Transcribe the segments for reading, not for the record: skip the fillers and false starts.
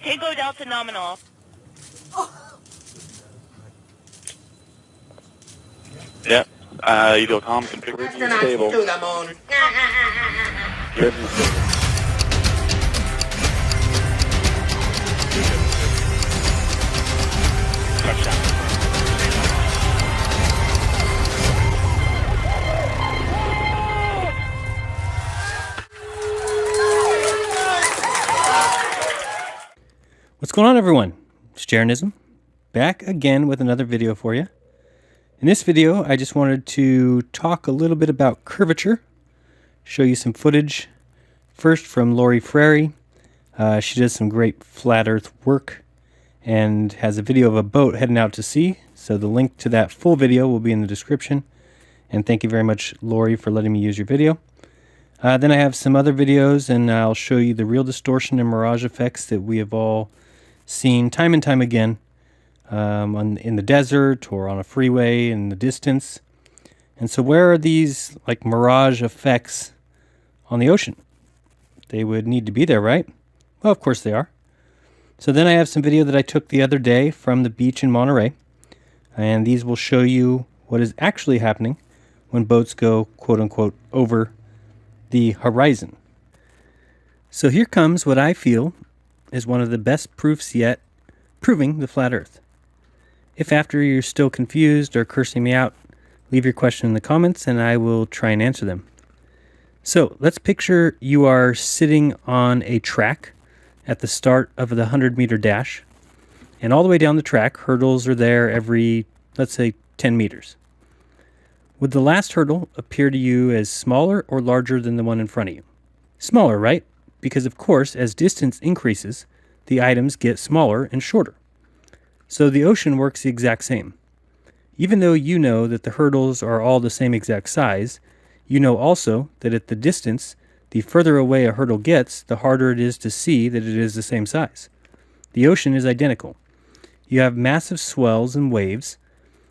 Tango Delta nominal. Yep. Eagle com configured to stable. To the moon. Good. What's going on, everyone? It's Jaronism, back again with another video for you. In this video, I just wanted to talk a little bit about curvature, show you some footage, first from Lori Frary. She does some great flat earth work and has a video of a boat heading out to sea, so the link to that full video will be in the description. And thank you very much, Lori, for letting me use your video. Then I have some other videos, and I'll show you the real distortion and mirage effects that we have all seen time and time again in the desert or on a freeway in the distance. And so where are these like mirage effects on the ocean? They would need to be there, right? Well, of course they are. So then I have some video that I took the other day from the beach in Monterey, and these will show you what is actually happening when boats go quote-unquote over the horizon. So here comes what I feel is one of the best proofs yet proving the flat earth. If after you're still confused or cursing me out, leave your question in the comments and I will try and answer them. So let's picture you are sitting on a track at the start of the 100-meter dash, and all the way down the track, hurdles are there every, let's say, 10 meters. Would the last hurdle appear to you as smaller or larger than the one in front of you? Smaller, right? Because of course, as distance increases, the items get smaller and shorter. So the ocean works the exact same. Even though you know that the hurdles are all the same exact size, you know also that at the distance, the further away a hurdle gets, the harder it is to see that it is the same size. The ocean is identical. You have massive swells and waves,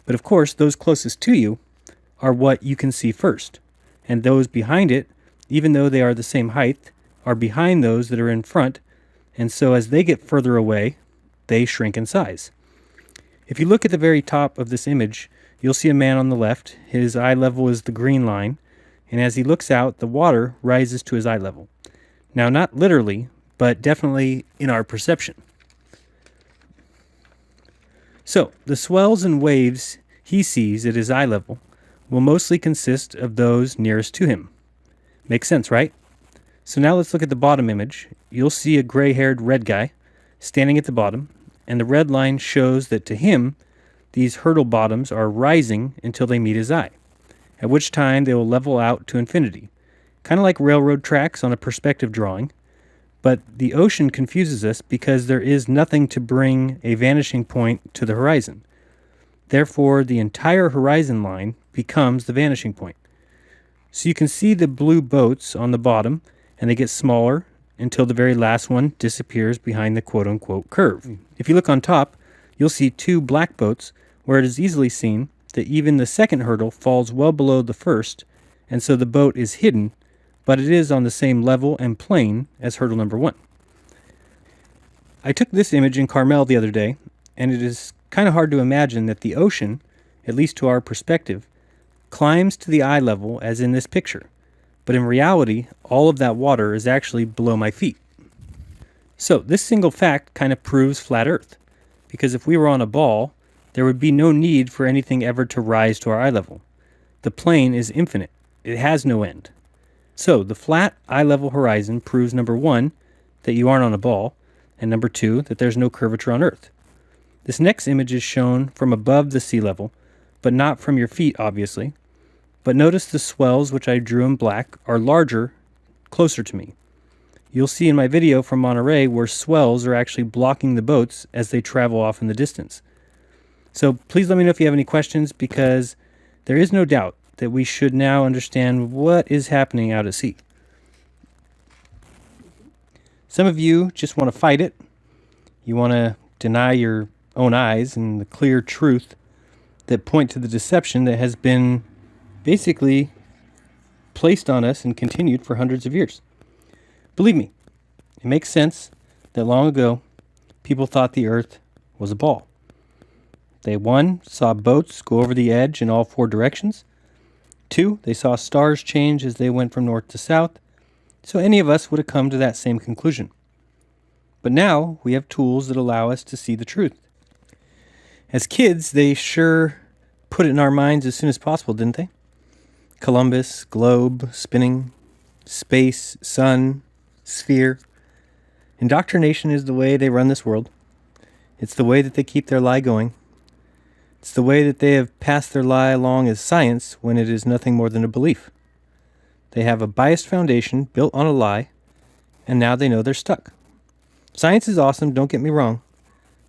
but of course, those closest to you are what you can see first, and those behind it, even though they are the same height, are behind those that are in front, and so as they get further away, they shrink in size. If you look at the very top of this image, you'll see a man on the left. His eye level is the green line, and as he looks out, the water rises to his eye level. Now, not literally, but definitely in our perception. So, the swells and waves he sees at his eye level will mostly consist of those nearest to him. Makes sense, right? So now let's look at the bottom image. You'll see a gray-haired red guy standing at the bottom, and the red line shows that to him, these hurdle bottoms are rising until they meet his eye, at which time they will level out to infinity, kind of like railroad tracks on a perspective drawing. But the ocean confuses us because there is nothing to bring a vanishing point to the horizon. Therefore, the entire horizon line becomes the vanishing point. So you can see the blue boats on the bottom, and they get smaller until the very last one disappears behind the quote-unquote curve. If you look on top, you'll see two black boats where it is easily seen that even the second hurdle falls well below the first, and so the boat is hidden, but it is on the same level and plane as hurdle number 1. I took this image in Carmel the other day, and it is kind of hard to imagine that the ocean, at least to our perspective, climbs to the eye level as in this picture. But in reality, all of that water is actually below my feet. So this single fact kind of proves flat earth, because if we were on a ball, there would be no need for anything ever to rise to our eye level. The plane is infinite. It has no end. So the flat eye level horizon proves number 1, that you aren't on a ball, and number 2, that there's no curvature on Earth. This next image is shown from above the sea level, but not from your feet, obviously. But notice the swells, which I drew in black, are larger, closer to me. You'll see in my video from Monterey where swells are actually blocking the boats as they travel off in the distance. So please let me know if you have any questions, because there is no doubt that we should now understand what is happening out at sea. Some of you just want to fight it. You want to deny your own eyes and the clear truth that point to the deception that has been basically placed on us and continued for hundreds of years. Believe me, it makes sense that long ago people thought the Earth was a ball. They, 1, saw boats go over the edge in all 4 directions. 2, they saw stars change as they went from north to south. So any of us would have come to that same conclusion. But now we have tools that allow us to see the truth. As kids, they sure put it in our minds as soon as possible, didn't they? Columbus, globe, spinning, space, sun, sphere. Indoctrination is the way they run this world. It's the way that they keep their lie going. It's the way that they have passed their lie along as science when it is nothing more than a belief. They have a biased foundation built on a lie, and now they know they're stuck. Science is awesome, don't get me wrong,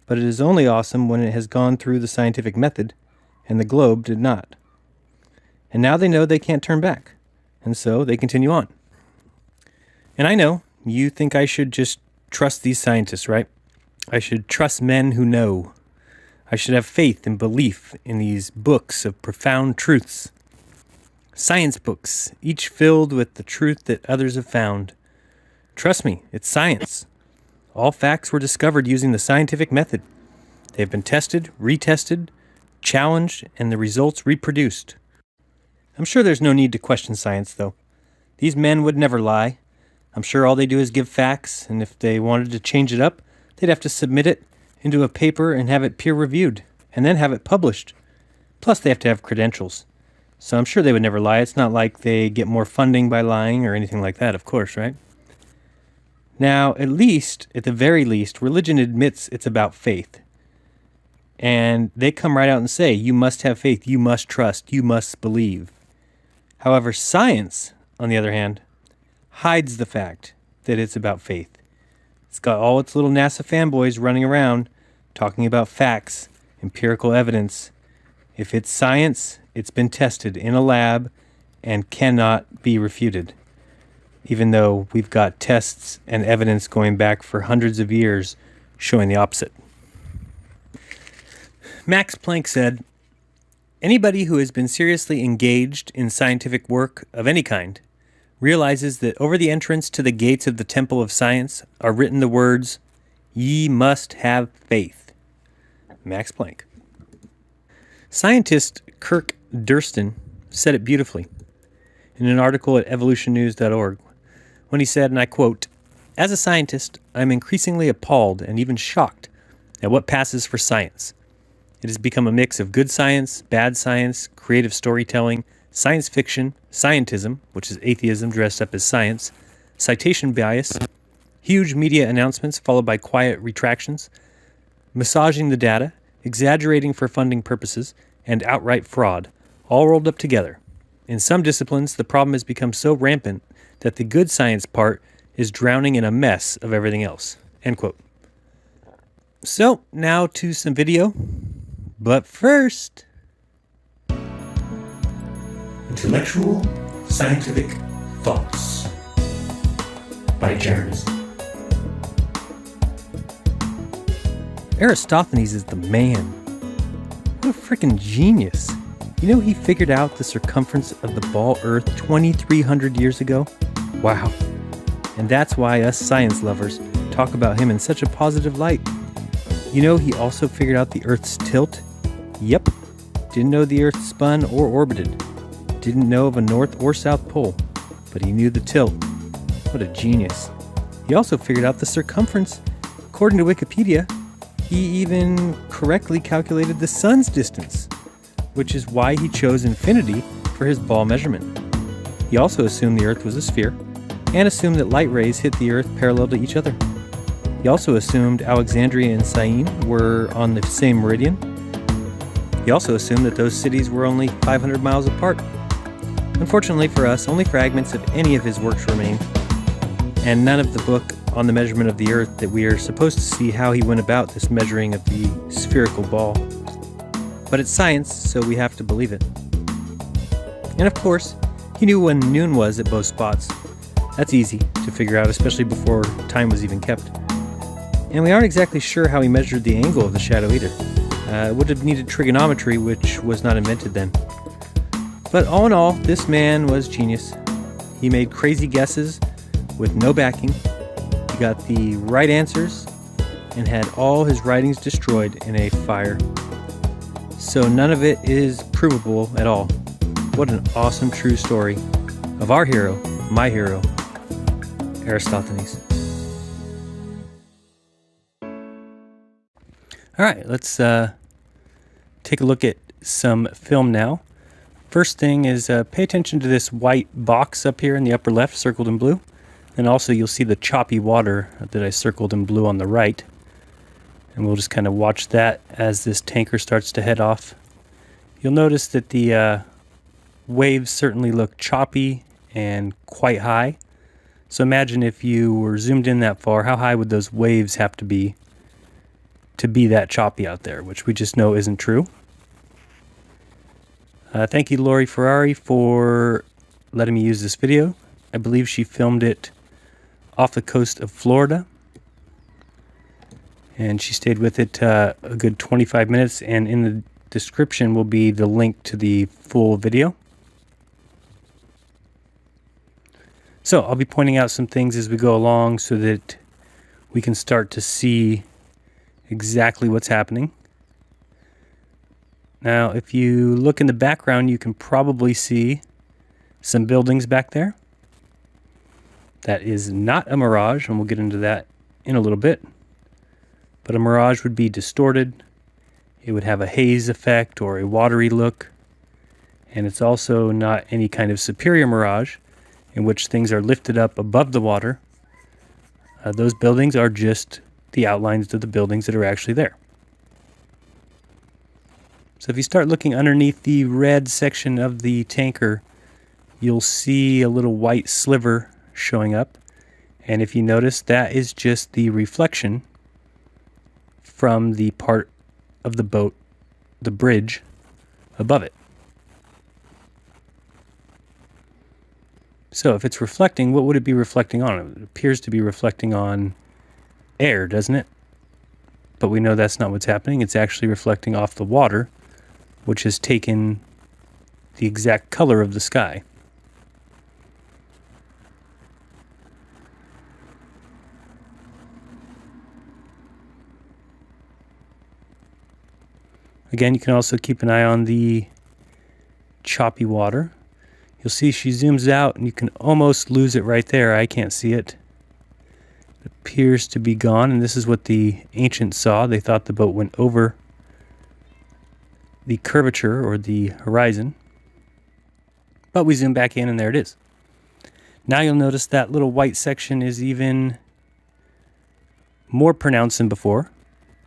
but it is only awesome when it has gone through the scientific method, and the globe did not. And now they know they can't turn back, and so they continue on. And I know, you think I should just trust these scientists, right? I should trust men who know. I should have faith and belief in these books of profound truths. Science books, each filled with the truth that others have found. Trust me, it's science. All facts were discovered using the scientific method. They have been tested, retested, challenged, and the results reproduced. I'm sure there's no need to question science, though. These men would never lie. I'm sure all they do is give facts, and if they wanted to change it up, they'd have to submit it into a paper and have it peer-reviewed, and then have it published. Plus, they have to have credentials. So I'm sure they would never lie. It's not like they get more funding by lying or anything like that, of course, right? Now, at the very least, religion admits it's about faith. And they come right out and say, you must have faith, you must trust, you must believe. However, science, on the other hand, hides the fact that it's about faith. It's got all its little NASA fanboys running around talking about facts, empirical evidence. If it's science, it's been tested in a lab and cannot be refuted, even though we've got tests and evidence going back for hundreds of years showing the opposite. Max Planck said, "Anybody who has been seriously engaged in scientific work of any kind realizes that over the entrance to the gates of the temple of science are written the words, 'Ye must have faith.'" Max Planck. Scientist Kirk Durston said it beautifully in an article at evolutionnews.org when he said, and I quote, "As a scientist, I am increasingly appalled and even shocked at what passes for science. It has become a mix of good science, bad science, creative storytelling, science fiction, scientism, which is atheism dressed up as science, citation bias, huge media announcements followed by quiet retractions, massaging the data, exaggerating for funding purposes, and outright fraud, all rolled up together. In some disciplines, the problem has become so rampant that the good science part is drowning in a mess of everything else." End quote. So, now to some video. But first, Intellectual Scientific Thoughts by Jarvis. Aristophanes is the man. What a freaking genius. You know he figured out the circumference of the ball Earth 2,300 years ago? Wow. And that's why us science lovers talk about him in such a positive light. You know he also figured out the Earth's tilt? Yep. Didn't know the Earth spun or orbited. Didn't know of a north or south pole, but he knew the tilt. What a genius. He also figured out the circumference. According to Wikipedia, he even correctly calculated the sun's distance, which is why he chose infinity for his ball measurement. He also assumed the Earth was a sphere, and assumed that light rays hit the Earth parallel to each other. He also assumed Alexandria and Syene were on the same meridian. He also assumed that those cities were only 500 miles apart. Unfortunately for us, only fragments of any of his works remain, and none of the book on the measurement of the Earth that we are supposed to see how he went about this measuring of the spherical ball. But it's science, so we have to believe it. And of course, he knew when noon was at both spots. That's easy to figure out, especially before time was even kept. And we aren't exactly sure how he measured the angle of the shadow either. It would have needed trigonometry, which was not invented then. But all in all, this man was genius. He made crazy guesses with no backing. He got the right answers, and had all his writings destroyed in a fire. So none of it is provable at all. What an awesome true story of our hero, my hero, Aristophanes. All right, let's take a look at some film now. First thing is pay attention to this white box up here in the upper left, circled in blue. And also you'll see the choppy water that I circled in blue on the right. And we'll just kind of watch that as this tanker starts to head off. You'll notice that the waves certainly look choppy and quite high. So imagine if you were zoomed in that far, how high would those waves have to be that choppy out there, which we just know isn't true. Thank you, Lori Ferrari, for letting me use this video. I believe she filmed it off the coast of Florida. And she stayed with it a good 25 minutes, and in the description will be the link to the full video. So I'll be pointing out some things as we go along so that we can start to see exactly what's happening. Now, if you look in the background, you can probably see some buildings back there. That is not a mirage, and we'll get into that in a little bit. But a mirage would be distorted. It would have a haze effect or a watery look. And it's also not any kind of superior mirage in which things are lifted up above the water. Those buildings are just the outlines of the buildings that are actually there. So if you start looking underneath the red section of the tanker, you'll see a little white sliver showing up. And if you notice, that is just the reflection from the part of the boat, the bridge, above it. So if it's reflecting, what would it be reflecting on? It appears to be reflecting on air, doesn't it? But we know that's not what's happening. It's actually reflecting off the water, which has taken the exact color of the sky. Again, you can also keep an eye on the choppy water. You'll see she zooms out and you can almost lose it right there. I can't see it. It appears to be gone, and this is what the ancients saw. They thought the boat went over the curvature or the horizon. But we zoom back in and there it is. Now you'll notice that little white section is even more pronounced than before.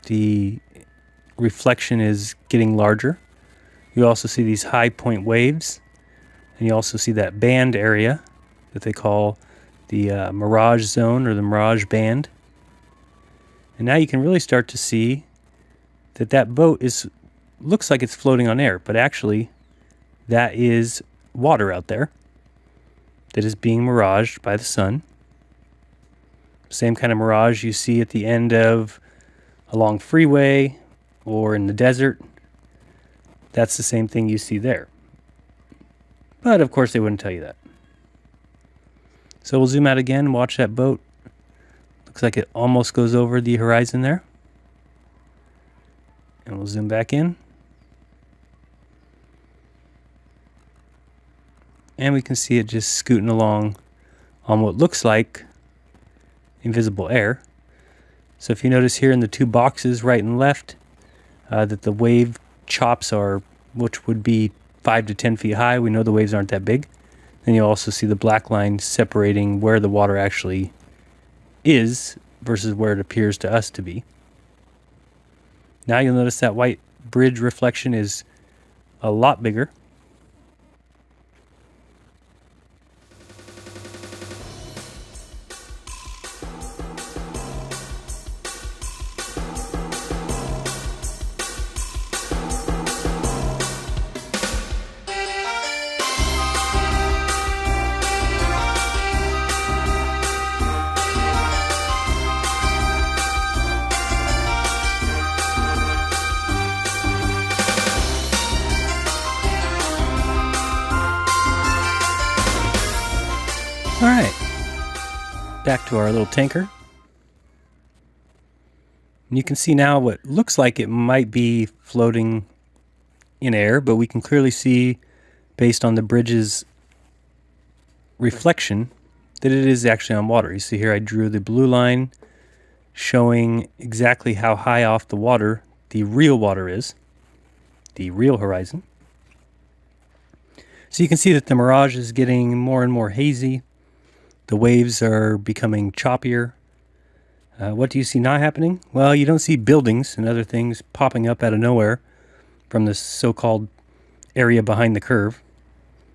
The reflection is getting larger. You also see these high point waves, and you also see that band area that they call the mirage zone or the mirage band. And now you can really start to see that that boat looks like it's floating on air, but actually that is water out there that is being miraged by the sun. Same kind of mirage you see at the end of a long freeway or in the desert. That's the same thing you see there. But of course they wouldn't tell you that. So we'll zoom out again and watch that boat. Looks like it almost goes over the horizon there. And we'll zoom back in. And we can see it just scooting along on what looks like invisible air. So if you notice here in the two boxes, right and left, that the wave chops are, which would be 5 to 10 feet high. We know the waves aren't that big. Then you'll also see the black line separating where the water actually is versus where it appears to us to be. Now you'll notice that white bridge reflection is a lot bigger. Alright, back to our little tanker. And you can see now what looks like it might be floating in air, but we can clearly see, based on the bridge's reflection, that it is actually on water. You see here I drew the blue line showing exactly how high off the water the real water is, the real horizon. So you can see that the mirage is getting more and more hazy. The waves are becoming choppier. What do you see not happening? Well, you don't see buildings and other things popping up out of nowhere from the so-called area behind the curve,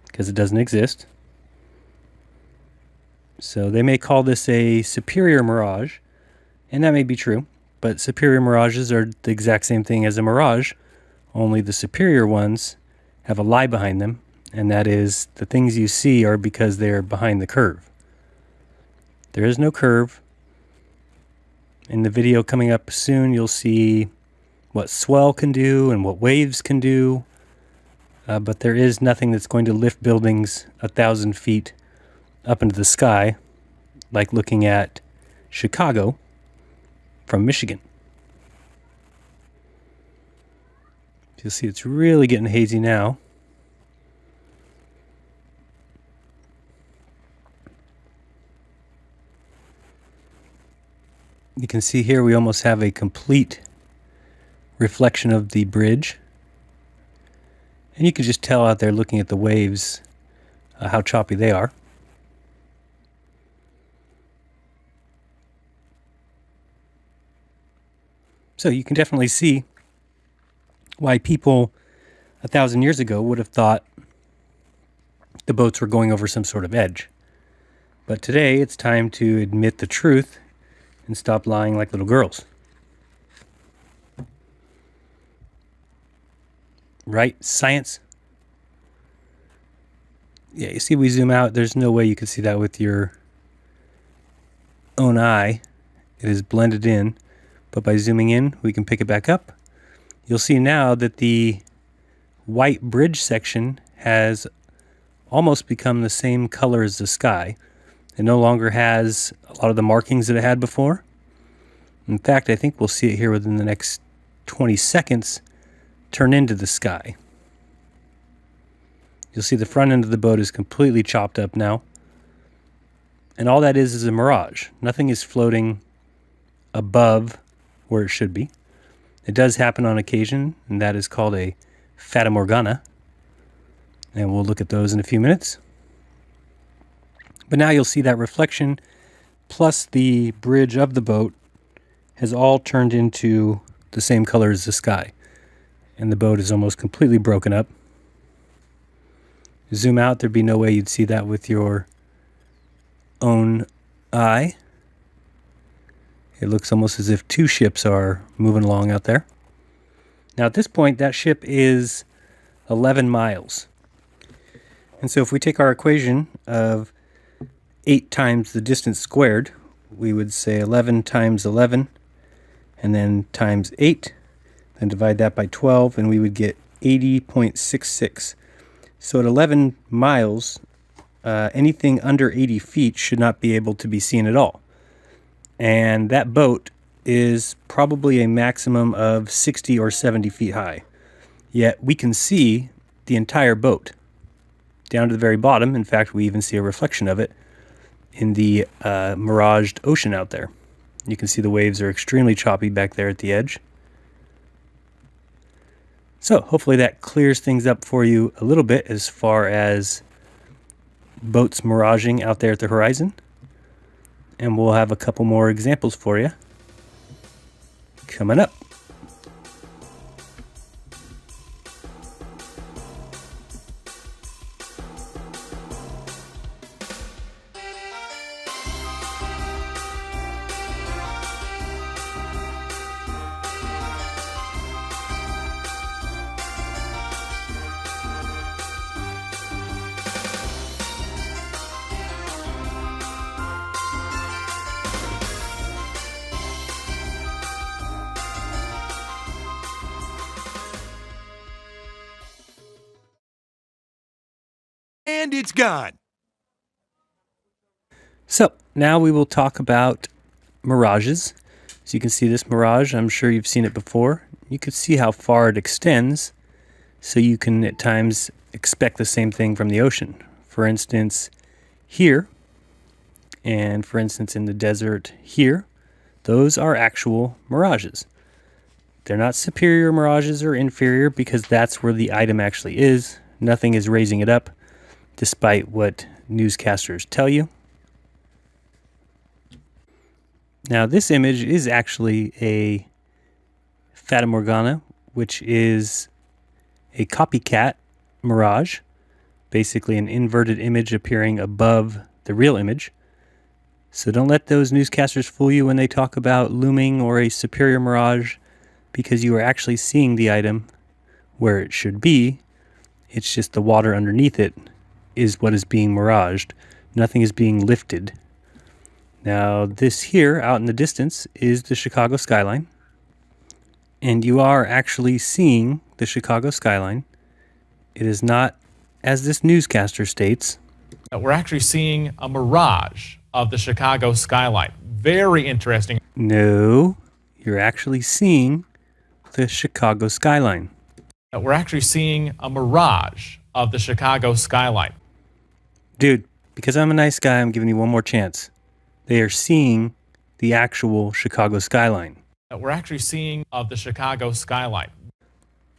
because it doesn't exist. So they may call this a superior mirage, and that may be true, but superior mirages are the exact same thing as a mirage, only the superior ones have a lie behind them, and that is the things you see are because they're behind the curve. There is no curve. In the video coming up soon, you'll see what swell can do and what waves can do, but there is nothing that's going to lift buildings 1,000 feet up into the sky, like looking at Chicago from Michigan. You'll see it's really getting hazy now. You can see here we almost have a complete reflection of the bridge. And you can just tell out there looking at the waves how choppy they are. So you can definitely see why people 1,000 years ago would have thought the boats were going over some sort of edge. But today it's time to admit the truth and stop lying like little girls. Right? Science. Yeah, you see we zoom out. There's no way you can see that with your own eye. It is blended in. But by zooming in, we can pick it back up. You'll see now that the white bridge section has almost become the same color as the sky. It no longer has a lot of the markings that it had before. In fact, I think we'll see it here within the next 20 seconds turn into the sky. You'll see the front end of the boat is completely chopped up now. And all that is a mirage. Nothing is floating above where it should be. It does happen on occasion, and that is called a fata morgana. And we'll look at those in a few minutes. But now you'll see that reflection plus the bridge of the boat has all turned into the same color as the sky. And the boat is almost completely broken up. Zoom out, there'd be no way you'd see that with your own eye. It looks almost as if two ships are moving along out there. Now at this point, that ship is 11 miles. And so if we take our equation of 8 times the distance squared, we would say 11 times 11, and then times 8, then divide that by 12, and we would get 80.66. So at 11 miles, anything under 80 feet should not be able to be seen at all. And that boat is probably a maximum of 60 or 70 feet high. Yet we can see the entire boat down to the very bottom. In fact, we even see a reflection of it in the miraged ocean out there. You can see the waves are extremely choppy back there at the edge. So hopefully that clears things up for you a little bit as far as boats miraging out there at the horizon. And we'll have a couple more examples for you coming up. And it's gone. So now we will talk about mirages. So you can see this mirage. I'm sure you've seen it before. You can see how far it extends, so you can at times expect the same thing from the ocean. For instance, here, and for instance in the desert here, those are actual mirages. They're not superior mirages or inferior, because that's where the item actually is. Nothing is raising it up, despite what newscasters tell you. Now this image is actually a Fata Morgana, which is a copycat mirage, basically an inverted image appearing above the real image. So don't let those newscasters fool you when they talk about looming or a superior mirage, because you are actually seeing the item where it should be. It's just the water underneath it is what is being miraged. Nothing is being lifted. Now this here out in the distance is the Chicago skyline, and you are actually seeing the Chicago skyline. It is not, as this newscaster states, we're actually seeing a mirage of the Chicago skyline. Very interesting. No, you're actually seeing the Chicago skyline. We're actually seeing a mirage of the Chicago skyline. Dude, because I'm a nice guy, I'm giving you one more chance. They are seeing the actual Chicago skyline. We're actually seeing of the Chicago skyline.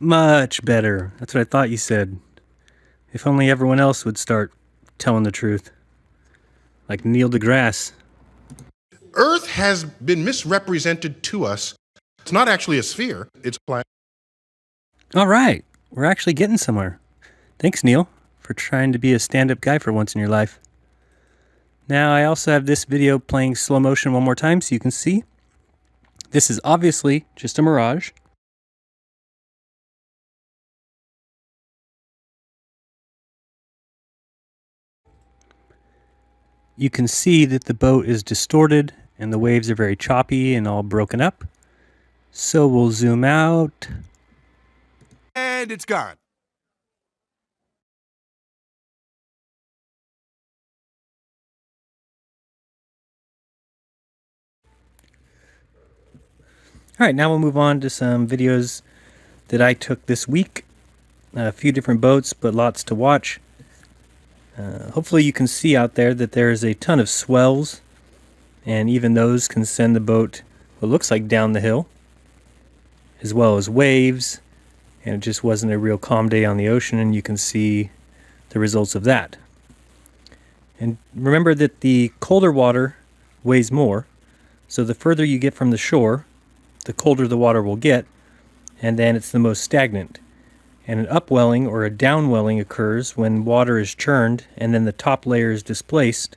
Much better. That's what I thought you said. If only everyone else would start telling the truth. Like Neil deGrasse. Earth has been misrepresented to us. It's not actually a sphere, it's a planet. All right, we're actually getting somewhere. Thanks, Neil, for trying to be a stand-up guy for once in your life. Now, I also have this video playing slow motion one more time so you can see. This is obviously just a mirage. You can see that the boat is distorted and the waves are very choppy and all broken up. So we'll zoom out. And it's gone. All right, now we'll move on to some videos that I took this week. A few different boats, but lots to watch. Hopefully you can see out there that there is a ton of swells, and even those can send the boat what looks like down the hill, as well as waves, and it just wasn't a real calm day on the ocean, and you can see the results of that. And remember that the colder water weighs more, so the further you get from the shore, the colder the water will get, and then it's the most stagnant. And an upwelling or a downwelling occurs when water is churned and then the top layer is displaced,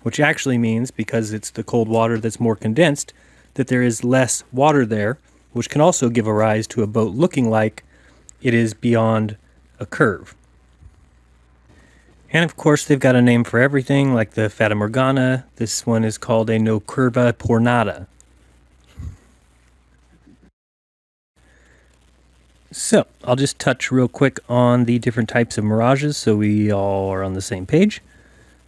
which actually means, because it's the cold water that's more condensed, that there is less water there, which can also give a rise to a boat looking like it is beyond a curve. And of course they've got a name for everything, like the Fata Morgana. This one is called a no curva por nada. So, I'll just touch real quick on the different types of mirages so we all are on the same page.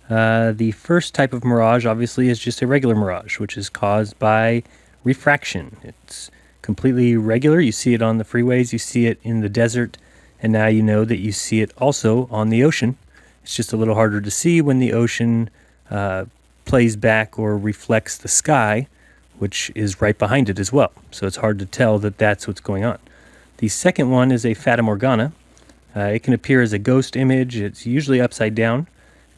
The first type of mirage, obviously, is just a regular mirage, which is caused by refraction. It's completely regular. You see it on the freeways, you see it in the desert, and now you know that you see it also on the ocean. It's just a little harder to see when the ocean plays back or reflects the sky, which is right behind it as well. So it's hard to tell that that's what's going on. The second one is a Fata Morgana. It can appear as a ghost image. It's usually upside down,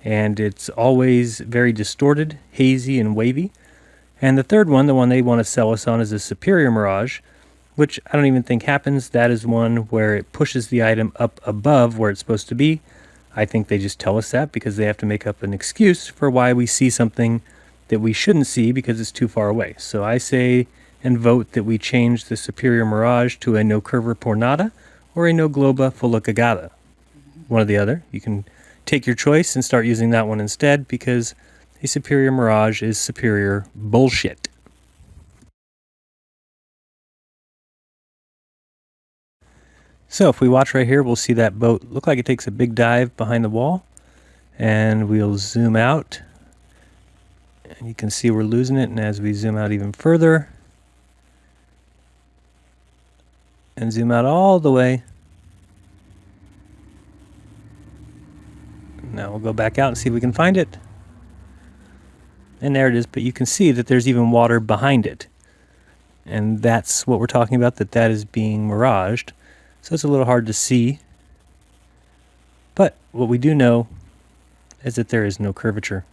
and it's always very distorted, hazy, and wavy. And the third one, the one they want to sell us on, is a superior mirage, which I don't even think happens. That is one where it pushes the item up above where it's supposed to be. I think they just tell us that because they have to make up an excuse for why we see something that we shouldn't see because it's too far away. So I say and vote that we change the superior mirage to a no curva por nada or a no globa fulla cagada. One or the other. You can take your choice and start using that one instead, because a superior mirage is superior bullshit. So if we watch right here, we'll see that boat look like it takes a big dive behind the wall, and we'll zoom out and you can see we're losing it. And as we zoom out even further, and zoom out all the way. Now we'll go back out and see if we can find it. And there it is, but you can see that there's even water behind it. And that's what we're talking about, that is being miraged. So it's a little hard to see. But what we do know is that there is no curvature.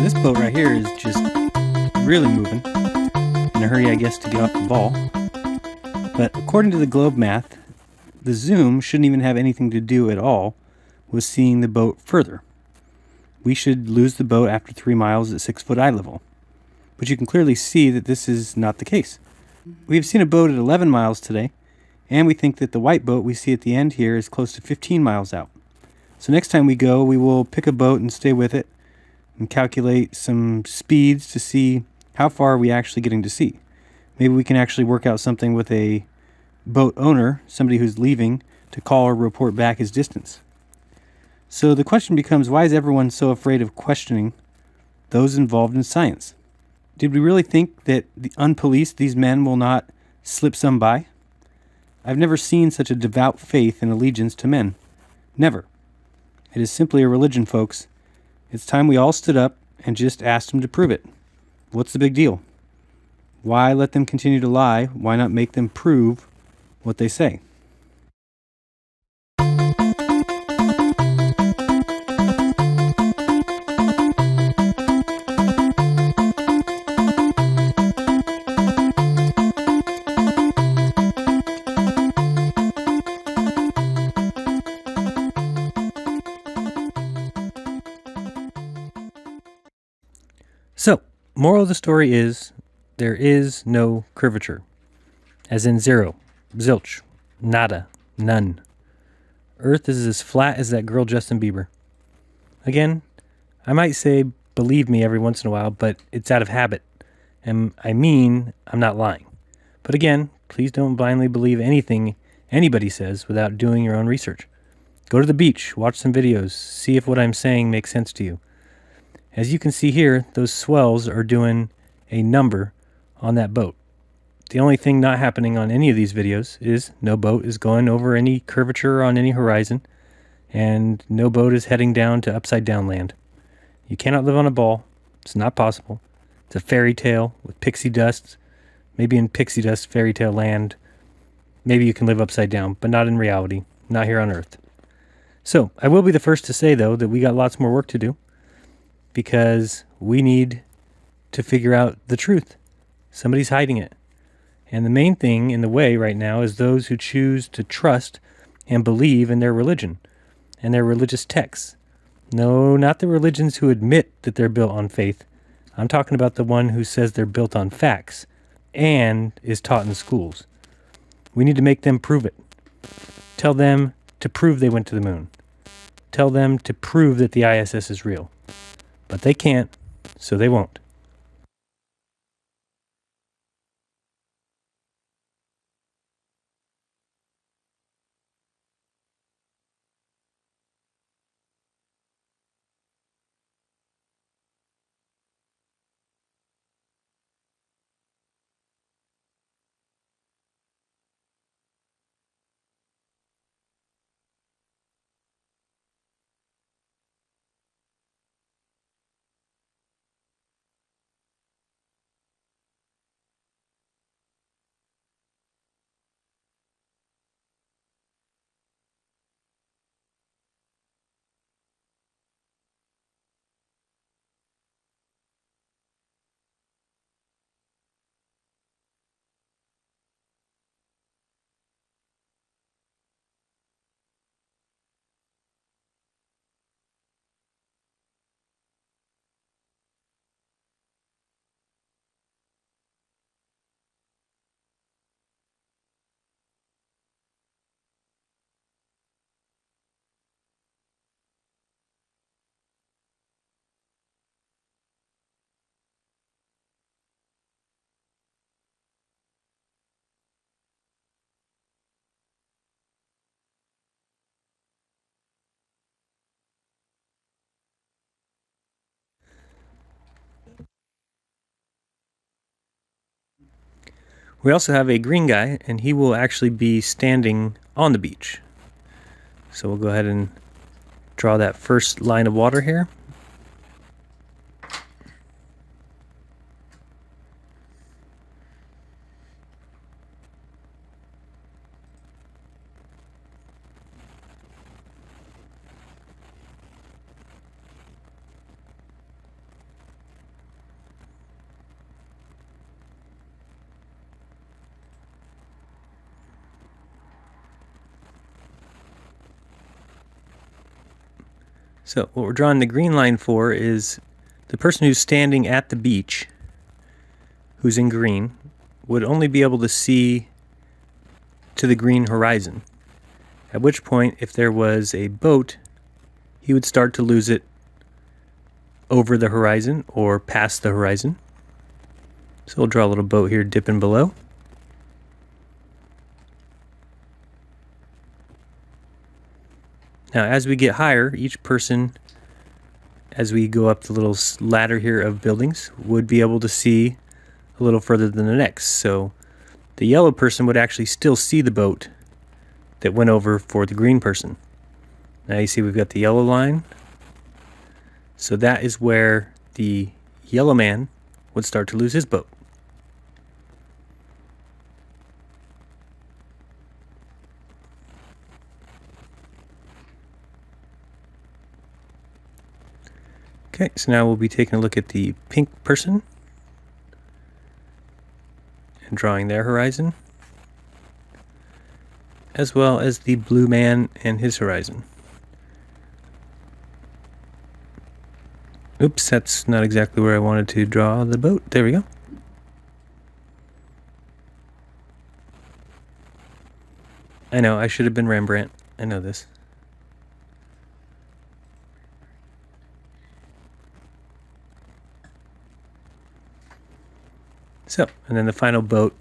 This boat right here is just really moving. In a hurry, I guess, to get off the ball. But according to the globe math, the zoom shouldn't even have anything to do at all with seeing the boat further. We should lose the boat after 3 miles at 6 foot eye level. But you can clearly see that this is not the case. We have seen a boat at 11 miles today, and we think that the white boat we see at the end here is close to 15 miles out. So next time we go, we will pick a boat and stay with it and calculate some speeds to see how far are we actually getting to sea. Maybe we can actually work out something with a boat owner, somebody who's leaving, to call or report back his distance. So the question becomes, why is everyone so afraid of questioning those involved in science? Did we really think that the unpoliced, these men will not slip some by? I've never seen such a devout faith and allegiance to men. Never. It is simply a religion, folks. It's time we all stood up and just asked them to prove it. What's the big deal? Why let them continue to lie? Why not make them prove what they say? So, moral of the story is, there is no curvature. As in zero, zilch, nada, none. Earth is as flat as that girl Justin Bieber. Again, I might say believe me every once in a while, but it's out of habit. And I mean, I'm not lying. But again, please don't blindly believe anything anybody says without doing your own research. Go to the beach, watch some videos, see if what I'm saying makes sense to you. As you can see here, those swells are doing a number on that boat. The only thing not happening on any of these videos is no boat is going over any curvature on any horizon, and no boat is heading down to upside down land. You cannot live on a ball. It's not possible. It's a fairy tale with pixie dust. Maybe in pixie dust fairy tale land, maybe you can live upside down, but not in reality, not here on Earth. So I will be the first to say, though, that we got lots more work to do, because we need to figure out the truth. Somebody's hiding it. And the main thing in the way right now is those who choose to trust and believe in their religion and their religious texts. No, not the religions who admit that they're built on faith. I'm talking about the one who says they're built on facts and is taught in schools. We need to make them prove it. Tell them to prove they went to the moon. Tell them to prove that the ISS is real. But they can't, so they won't. We also have a green guy, and he will actually be standing on the beach. So we'll go ahead and draw that first line of water here. So what we're drawing the green line for is the person who's standing at the beach, who's in green, would only be able to see to the green horizon. At which point, if there was a boat, he would start to lose it over the horizon or past the horizon. So we'll draw a little boat here dipping below. Now, as we get higher, each person, as we go up the little ladder here of buildings, would be able to see a little further than the next. So the yellow person would actually still see the boat that went over for the green person. Now you see we've got the yellow line. So that is where the yellow man would start to lose his boat. Okay, so now we'll be taking a look at the pink person and drawing their horizon, as well as the blue man and his horizon. Oops, that's not exactly where I wanted to draw the boat. There we go. I know, I should have been Rembrandt. I know this. So, and then the final boat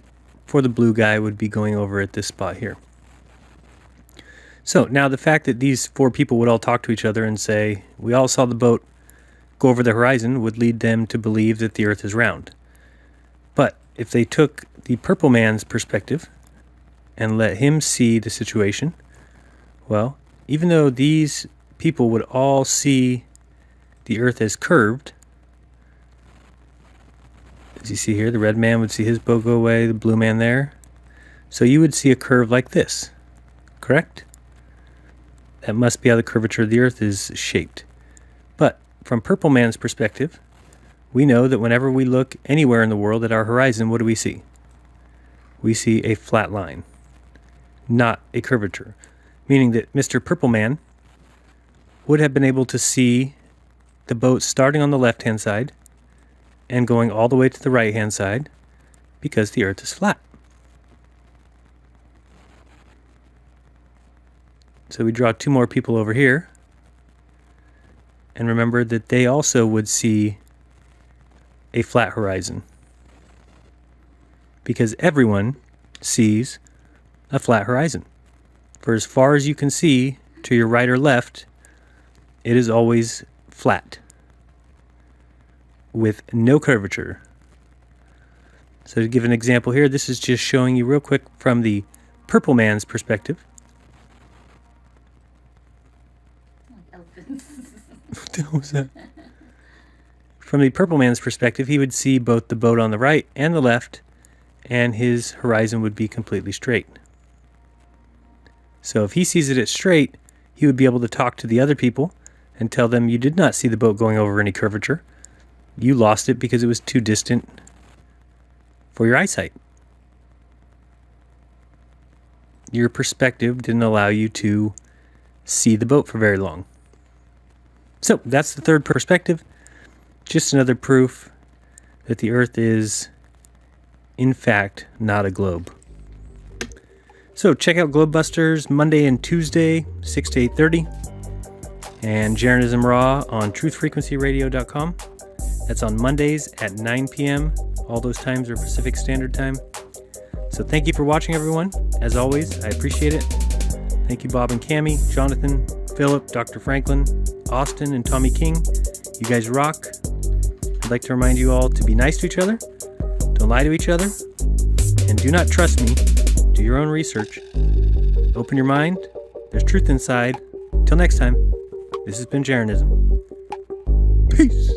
for the blue guy would be going over at this spot here. So, now the fact that these four people would all talk to each other and say, we all saw the boat go over the horizon, would lead them to believe that the Earth is round. But if they took the purple man's perspective and let him see the situation, well, even though these people would all see the Earth as curved, as you see here, the red man would see his boat go away, the blue man there. So you would see a curve like this, correct? That must be how the curvature of the Earth is shaped. But from purple man's perspective, we know that whenever we look anywhere in the world at our horizon, what do we see? We see a flat line, not a curvature. Meaning that Mr. Purple Man would have been able to see the boat starting on the left-hand side and going all the way to the right-hand side because the Earth is flat. So we draw two more people over here. And remember that they also would see a flat horizon, because everyone sees a flat horizon. For as far as you can see to your right or left, it is always flat with no curvature. So to give an example here, this is just showing you real quick from the purple man's perspective. What the hell was that? From the purple man's perspective, he would see both the boat on the right and the left, and his horizon would be completely straight. So if he sees it as straight, he would be able to talk to the other people and tell them, you did not see the boat going over any curvature. You lost it because it was too distant for your eyesight. Your perspective didn't allow you to see the boat for very long. So that's the third perspective. Just another proof that the Earth is, in fact, not a globe. So check out Globebusters Monday and Tuesday, 6 to 8:30. And Jeranism Raw on truthfrequencyradio.com. That's on Mondays at 9 p.m. All those times are Pacific Standard Time. So thank you for watching, everyone. As always, I appreciate it. Thank you, Bob and Cammie, Jonathan, Philip, Dr. Franklin, Austin, and Tommy King. You guys rock. I'd like to remind you all to be nice to each other, don't lie to each other, And do not trust me. Do your own research. Open your mind. There's truth inside. Till next time, this has been Jaronism. Peace.